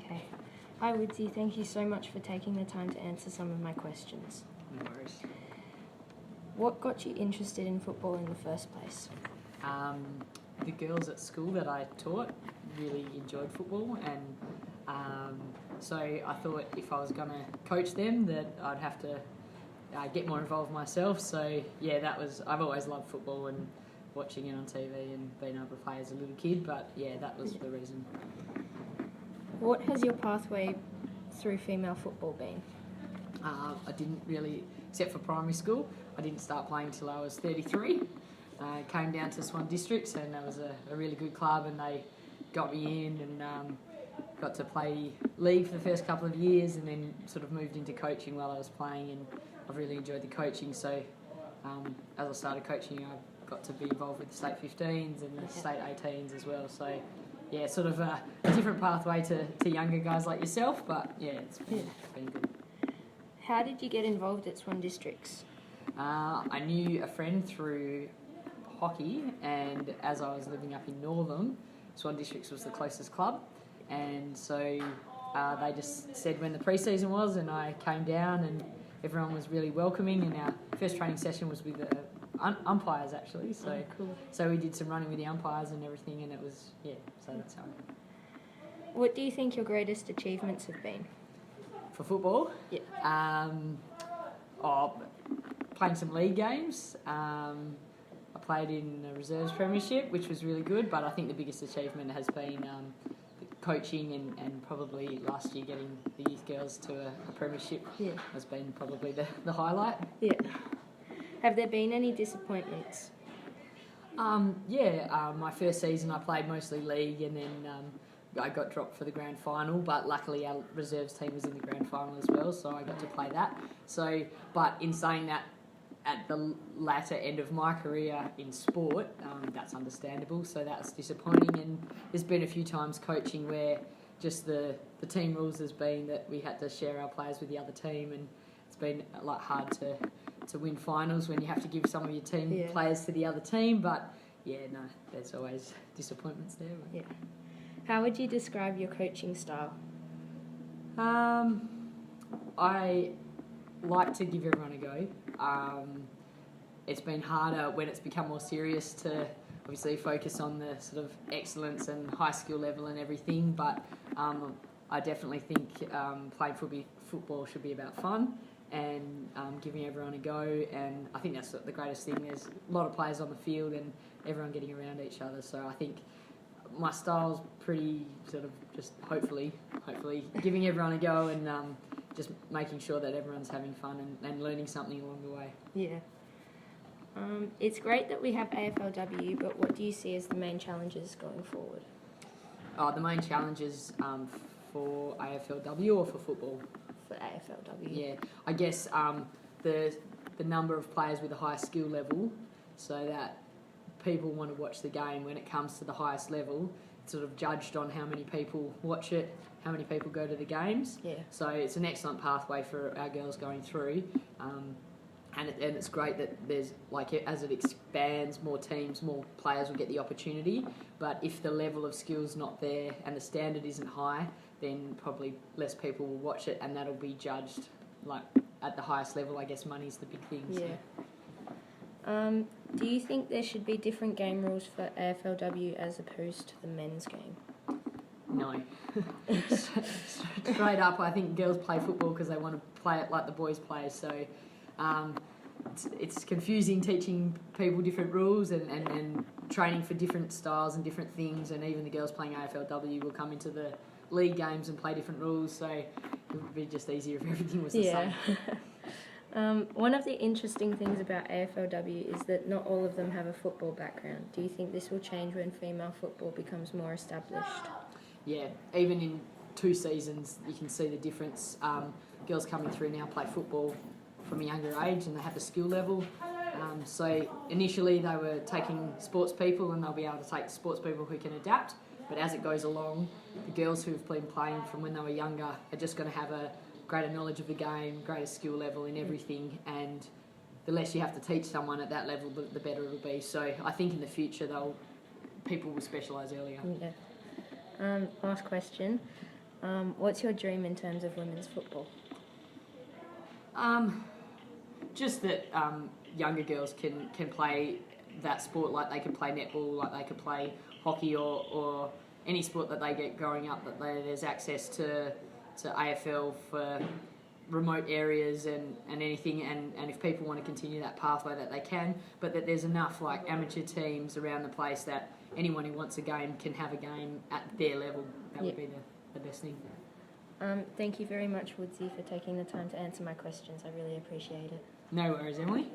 Okay. Hi Woodsy, thank you so much for taking the time to answer some of my questions. No worries. What got you interested in football in the first place? The girls at school that I taught really enjoyed football, and so I thought if I was going to coach them that I'd have to get more involved myself. So yeah, I've always loved football and watching it on TV and being able to play as a little kid, but yeah, that was the reason. What has your pathway through female football been? I didn't really, except for primary school, I didn't start playing until I was 33. I came down to Swan Districts, and that was a really good club, and they got me in and got to play league for the first couple of years, and then sort of moved into coaching while I was playing, and I've really enjoyed the coaching. So as I started coaching, I got to be involved with the state 15s and the state 18s as well. So yeah, sort of a different pathway to younger guys like yourself, but yeah, it's been good. How did you get involved at Swan Districts? I knew a friend through hockey, and as I was living up in Northam, Swan Districts was the closest club, and so they just said when the pre-season was, and I came down, and everyone was really welcoming, and our first training session was with the umpires actually, so cool. So we did some running with the umpires and everything, and it was, so that's how What do you think your greatest achievements have been? For football? Yeah. Playing some league games. I played in a reserves premiership, which was really good, but I think the biggest achievement has been coaching and probably last year getting the youth girls to a premiership has been probably the highlight. Yeah. Have there been any disappointments? My first season I played mostly league, and then I got dropped for the grand final, but luckily our reserves team was in the grand final as well, so I got to play that. So, but in saying that, at the latter end of my career in sport, that's understandable, so that's disappointing. And there's been a few times coaching where just the team rules has been that we had to share our players with the other team, and it's been like hard to win finals when you have to give some of your team players to the other team, but there's always disappointments there. Yeah. How would you describe your coaching style? I like to give everyone a go. It's been harder when it's become more serious to obviously focus on the sort of excellence and high skill level and everything, but I definitely think playing football should be about fun and giving everyone a go, and I think that's the greatest thing. There's a lot of players on the field and everyone getting around each other, so I think my style's pretty sort of just hopefully giving everyone a go and just making sure that everyone's having fun and learning something along the way. Yeah. It's great that we have AFLW, but what do you see as the main challenges going forward? The main challenges for AFLW or for football? For AFLW. Yeah, I guess the number of players with a high skill level, so that people want to watch the game when it comes to the highest level. It's sort of judged on how many people watch it, how many people go to the games. Yeah. So it's an excellent pathway for our girls going through. And it's great that there's, like, as it expands, more teams, more players will get the opportunity. But if the level of skill's not there and the standard isn't high, then probably less people will watch it, and that'll be judged like at the highest level. I guess money's the big thing. Yeah. Do you think there should be different game rules for AFLW as opposed to the men's game? No. Straight up, I think girls play football because they want to play it like the boys play. So it's confusing teaching people different rules and training for different styles and different things. And even the girls playing AFLW will come into the league games and play different rules. So it would be just easier if everything was the same. One of the interesting things about AFLW is that not all of them have a football background. Do you think this will change when female football becomes more established? Yeah, even in 2 seasons you can see the difference. Girls coming through now play football from a younger age and they have the skill level. So initially they were taking sports people, and they'll be able to take sports people who can adapt. But as it goes along, the girls who've been playing from when they were younger are just going to have a greater knowledge of the game, greater skill level in everything, and the less you have to teach someone at that level, the better it'll be. So I think in the future people will specialise earlier. Yeah. Last question. What's your dream in terms of women's football? Just that younger girls can play that sport like they can play netball, like they could play hockey or any sport that they get growing up, that there's access to AFL for remote areas and anything, and if people want to continue that pathway that they can, but that there's enough like amateur teams around the place that anyone who wants a game can have a game at their level. That would be the best thing. Thank you very much, Woodsy, for taking the time to answer my questions. I really appreciate it. No worries, Emily.